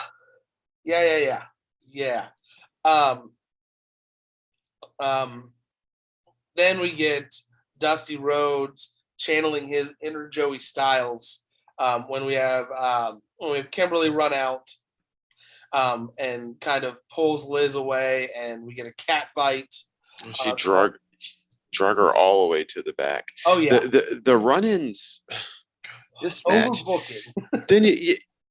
A: Um, then we get Dusty Rhodes channeling his inner Joey Styles when we have Kimberly run out and kind of pulls Liz away, and we get a cat fight.
B: She drug her all the way to the back.
A: Oh yeah,
B: the run-ins. This match.
A: Overbooking.
B: Then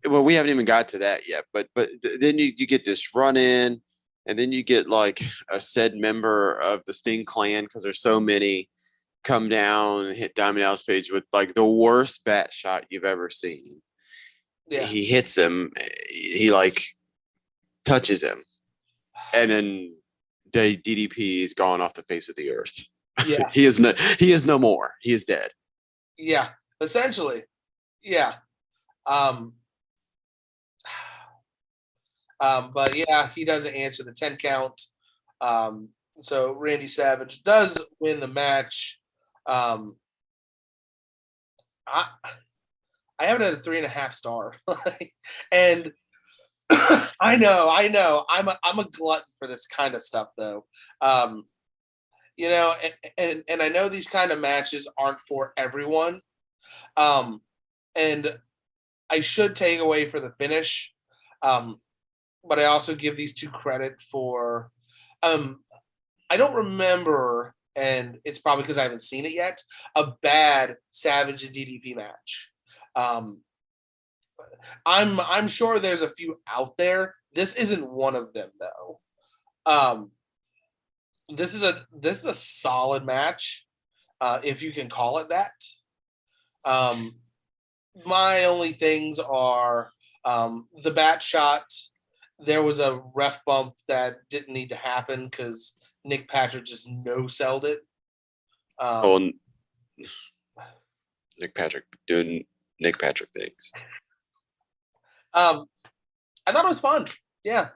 B: well, we haven't even got to that yet, but then you get this run-in, and then you get like a said member of the Sting clan, because there's so many, come down and hit Diamond Dallas Page with like the worst bat shot you've ever seen. Yeah. He hits him, he like touches him, and then DDP is gone off the face of the earth. Yeah. he is no more. He is dead.
A: Yeah, essentially. Yeah. But yeah, he doesn't answer the 10 count. So Randy Savage does win the match. I have it at a 3.5 star. And I know. I'm a glutton for this kind of stuff, though. You know, and I know these kind of matches aren't for everyone. And I should take away for the finish. But I also give these two credit for I don't remember, and it's probably because I haven't seen it yet, a bad Savage and DDP match. I'm sure there's a few out there. This isn't one of them, though. This is a solid match, if you can call it that. My only things are the bat shot. There was a ref bump that didn't need to happen because Nick Patrick just no-selled it.
B: Nick Patrick doing Nick Patrick things.
A: I thought it was fun. Yeah.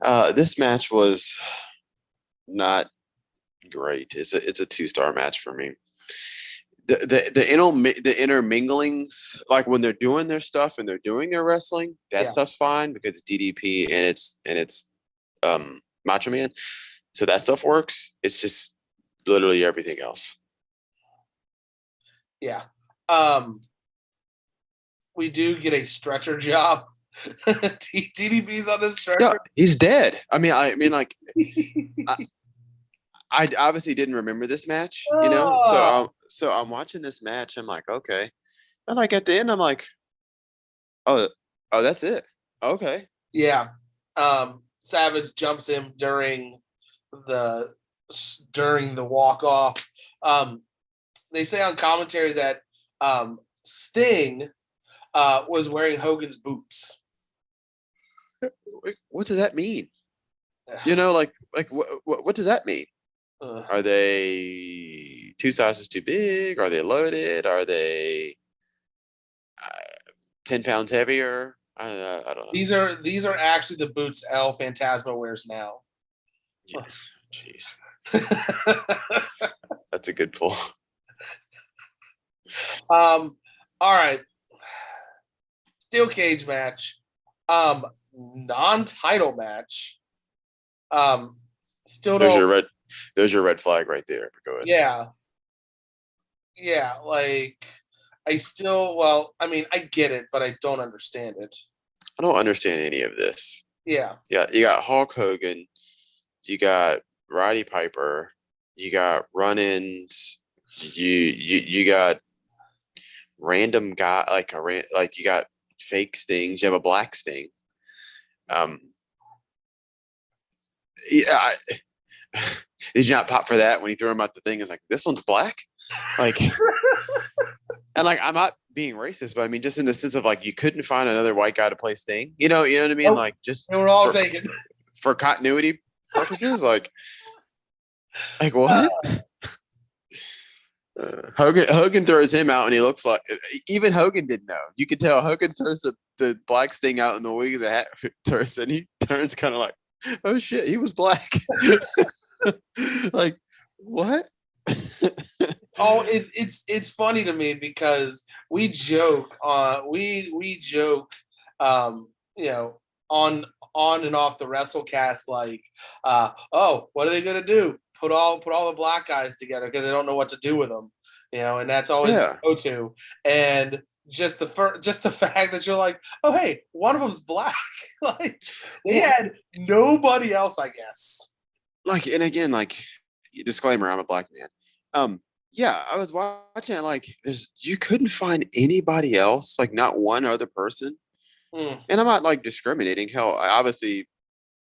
B: This match was not great. It's a 2-star match for me. The interminglings, like when they're doing their stuff and they're doing their wrestling, that stuff's fine because it's DDP and it's Macho Man, so that stuff works. It's just literally everything else.
A: Yeah. We do get a stretcher job. DDP's on the stretcher.
B: No, he's dead. I mean, like, I obviously didn't remember this match, you know. So I'm watching this match. I'm like, okay. And like at the end, I'm like, oh, that's it. Okay.
A: Yeah. Savage jumps him during the walk off. They say on commentary that Sting was wearing Hogan's boots.
B: What does that mean? You know, like what does that mean? Are they 2 sizes too big? Are they loaded? Are they 10 pounds heavier? I don't know.
A: These are actually the boots El Phantasmo wears now.
B: Yes. Jeez. That's a good pull.
A: All right. Steel cage match. Non-title match. Still
B: there's your red flag right there. But go ahead.
A: Yeah, like I get it, but I don't understand it.
B: I don't understand any of this.
A: Yeah,
B: you got Hulk Hogan, you got Roddy Piper, you got run-ins, you got random guy like you got fake stings. You have a black sting. Yeah. Did you not pop for that when he threw him out the thing? It's like, this one's black? Like, and like, I'm not being racist, but I mean, just in the sense of like, you couldn't find another white guy to play Sting. You know what I mean?
A: Nope.
B: Like, just
A: They were all taken
B: for continuity purposes. Like what? Hogan throws him out, and he looks like even Hogan didn't know. You could tell Hogan throws the black Sting out in the wing of the hat turns, and he turns kind of like, oh shit, he was black. Like what?
A: Oh, it's funny to me because we joke we joke you know on and off the WrestleCast like oh, what are they gonna do? Put all the black guys together because they don't know what to do with them, and that's always go to. And just the fact that you're like, oh hey, one of them's black. Like they had nobody else, I guess.
B: Like, and again, like, disclaimer, I'm a black man. Yeah, I was watching it, like, you couldn't find anybody else, like not one other person. And I'm not like discriminating. Hell, obviously,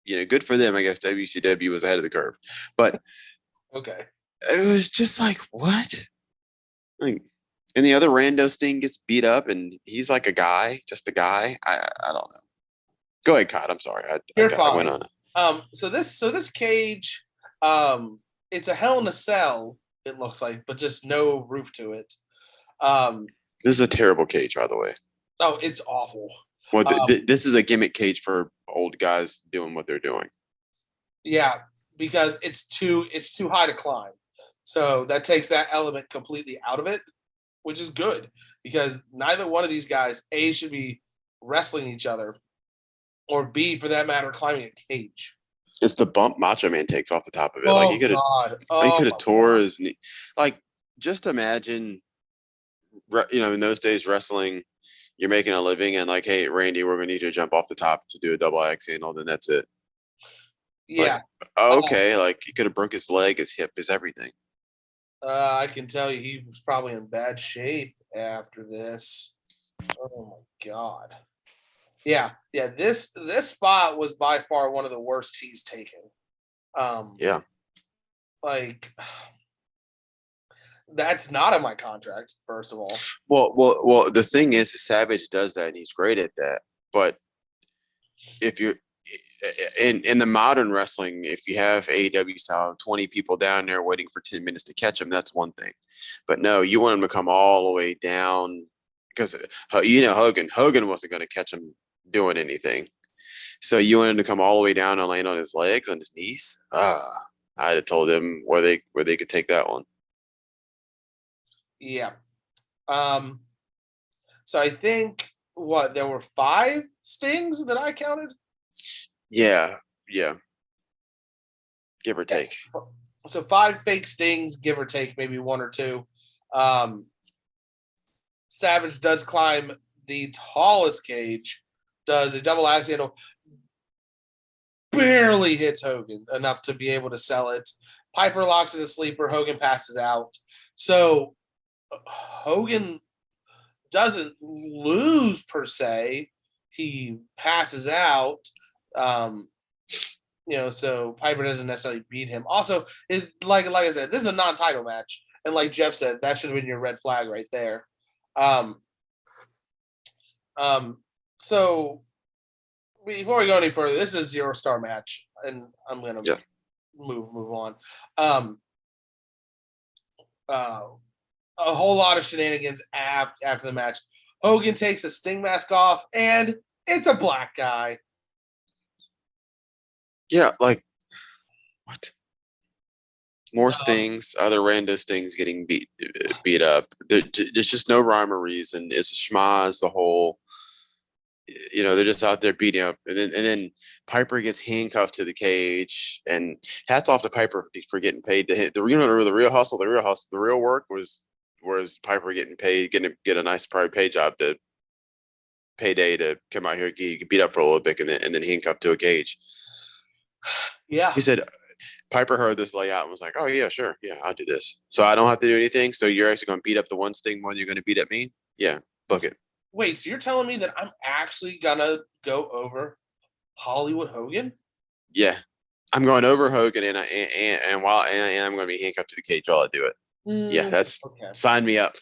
B: good for them. I guess WCW was ahead of the curve, but
A: okay,
B: it was just like, what? Like, and the other rando Sting gets beat up, and he's like a guy, just a guy. I don't know. Go ahead, Codd. I'm sorry. I went on it.
A: So this cage, it's a Hell in a Cell. It looks like, but just no roof to it.
B: This is a terrible cage, by the way.
A: Oh, it's awful.
B: Well, this is a gimmick cage for old guys doing what they're doing.
A: Yeah, because it's too high to climb. So that takes that element completely out of it, which is good because neither one of these guys, A, should be wrestling each other, or B, for that matter, climbing a cage.
B: It's the bump Macho Man takes off the top of it. Like he could have tore his knee. Like, just imagine, in those days wrestling, you're making a living and like, hey, Randy, we're gonna need you to jump off the top to do a double axe handle. Then that's it.
A: Yeah.
B: Like, okay. Like he could have broke his leg, his hip, his everything.
A: I can tell you, he was probably in bad shape after this. Oh my god. Yeah. This spot was by far one of the worst he's taken.
B: Yeah.
A: Like, that's not in my contract, first of all.
B: Well. The thing is, Savage does that, and he's great at that. But if you're in the modern wrestling, if you have AEW style, 20 people down there waiting for 10 minutes to catch them, that's one thing. But no, you want him to come all the way down because Hogan wasn't going to catch him doing anything. So you want him to come all the way down and land on his legs, on his knees. I'd have told him where they could take that one.
A: Yeah. So I think there were 5 stings that I counted.
B: Yeah. Give or take.
A: So 5 fake stings, give or take, maybe 1 or 2. Savage does climb the tallest cage, does a double axe handle, barely hits Hogan enough to be able to sell it. Piper locks in a sleeper. Hogan passes out. So Hogan doesn't lose per se. He passes out. So Piper doesn't necessarily beat him. Also, like I said, this is a non-title match. And like Jeff said, that should have been your red flag right there. So before we go any further, this is a 0-star match, and I'm gonna move on. A whole lot of shenanigans after the match. Hogan takes the Sting mask off, and it's a black guy.
B: Yeah, like what? More stings, other rando stings getting beat up. There's just no rhyme or reason. It's a schmaz. The whole, they're just out there beating up, and then Piper gets handcuffed to the cage. And hats off to Piper for getting paid to hit the real hustle. The real work was Piper getting paid, get a nice probably pay job to payday to come out here, get beat up for a little bit, and then handcuffed to a cage.
A: Yeah,
B: he said. Piper heard this layout and was like, oh, yeah, sure. Yeah, I'll do this. So I don't have to do anything. So you're actually going to beat up the one Sting more than you're going to beat up me? Yeah, book it.
A: Wait, so you're telling me that I'm actually gonna go over Hollywood Hogan?
B: Yeah, I'm going over Hogan, and while and I'm going to be handcuffed to the cage while I do it. Yeah, that's
A: Okay.
B: sign me up.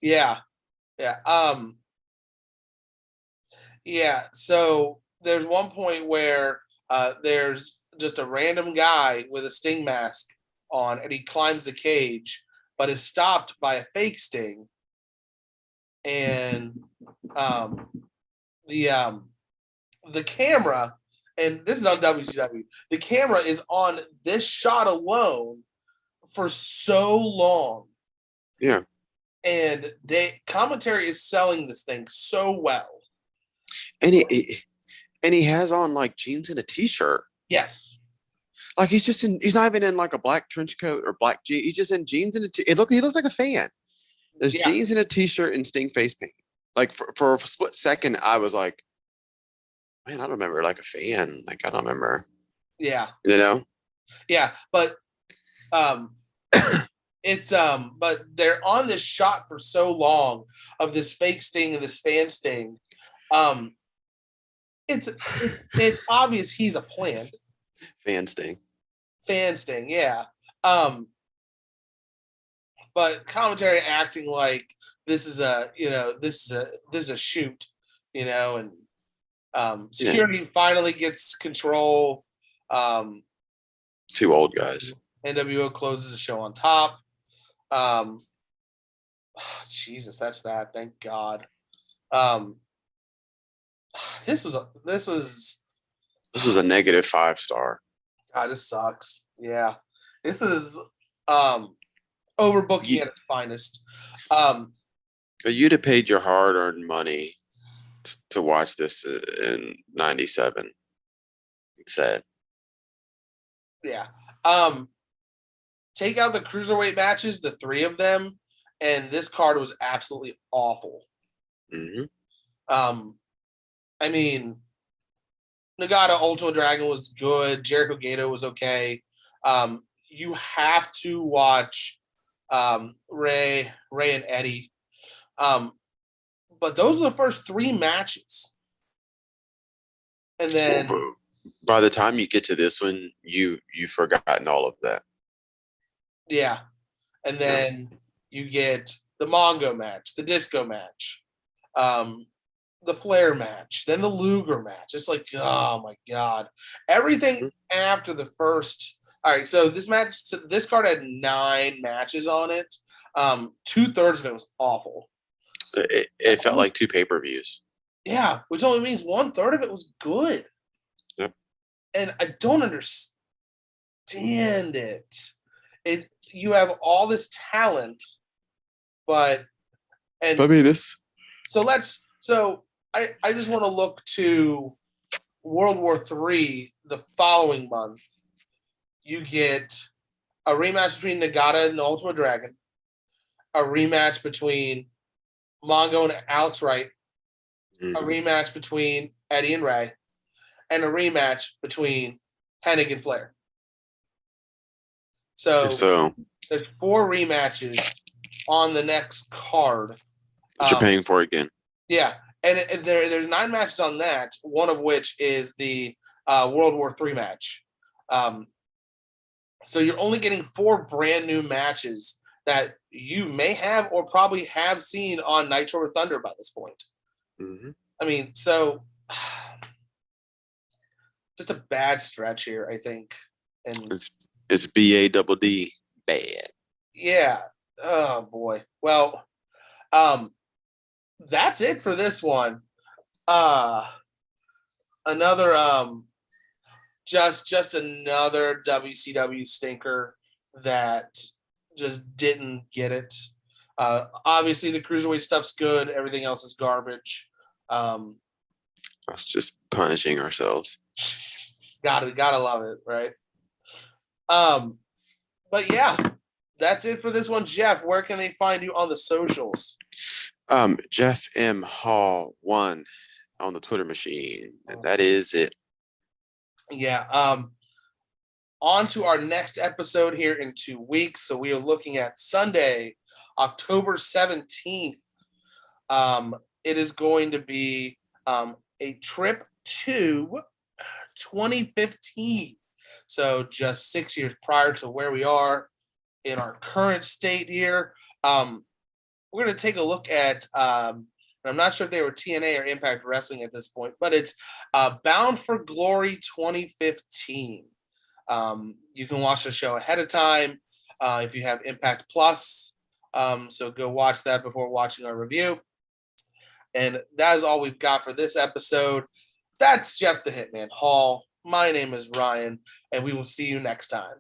A: Yeah. Yeah. Yeah. So there's one point where there's just a random guy with a Sting mask on, and he climbs the cage, but is stopped by a fake Sting, and um, the the camera, and this is on WCW. The camera is on this shot alone for so long,
B: Yeah,
A: and they commentary is selling this thing so well.
B: and he has on like jeans and a t-shirt.
A: Yes.
B: Like he's not even in like a black trench coat or black jeans. He's just in jeans and he looks like a fan. There's
A: Yeah.
B: jeans and a t-shirt and Sting face paint. Like for a split second, I was like, man, I don't remember like a fan. Like I don't remember.
A: Yeah.
B: You know?
A: Yeah. But it's but they're on this shot for so long of this fake Sting and this fan Sting. It's obvious he's a plant.
B: Fan Sting.
A: Fan Sting, yeah. But commentary acting like this is a shoot, and security finally gets control.
B: Two old guys.
A: NWO closes the show on top. Jesus, that's that. Thank God. This was
B: a negative 5-star.
A: God, this sucks. Yeah, this is overbooking at its finest.
B: You'd have paid your hard-earned money to watch this in '97. It's sad.
A: Yeah. Take out the cruiserweight matches, the 3 of them, and this card was absolutely awful.
B: Mm-hmm.
A: I mean, Nagata Ultimate Dragon was good. Jericho Gato was okay. You have to watch Ray and Eddie. But those are the first 3 matches. And then
B: by the time you get to this one, you've forgotten all of that.
A: Yeah. And then you get the Mongo match, the Disco match, the Flair match, then the Luger match. It's like, oh my God. Everything after the first. All right, so this card had 9 matches on it. 2/3 of it was awful.
B: It felt like 2 pay-per-views.
A: Yeah, which only means 1/3 of it was good.
B: Yep.
A: And I don't understand it. You have all this talent, but I just want to look to World War III the following month. You get a rematch between Nagata and Ultimate Dragon, a rematch between Mongo and Alex Wright, a rematch between Eddie and Ray, and a rematch between Hennig and Flair. So there's 4 rematches on the next card.
B: That you're paying for again.
A: Yeah, and there's 9 matches on that, one of which is the World War III match. So you're only getting 4 brand new matches that you may have or probably have seen on Nitro or Thunder by this point.
B: Mm-hmm.
A: I mean, so just a bad stretch here, I think. And
B: it's BADD bad.
A: Yeah. Oh boy. Well, that's it for this one. Another just another WCW stinker that just didn't get it. Obviously the cruiserweight stuff's good, everything else is garbage.
B: Us just punishing ourselves.
A: Gotta love it, right? But yeah, that's it for this one. Jeff, where can they find you on the socials?
B: Jeff M. Hall 1 on the Twitter machine. And that is it.
A: Yeah. On to our next episode here in 2 weeks. So we are looking at Sunday, October 17th. it is going to be a trip to 2015. So just 6 years prior to where we are in our current state here. We're going to take a look at, I'm not sure if they were TNA or Impact Wrestling at this point, but it's Bound for Glory 2015. You can watch the show ahead of time if you have Impact Plus. So go watch that before watching our review. And that is all we've got for this episode. That's Jeff the Hitman Hall. My name is Ryan, and we will see you next time.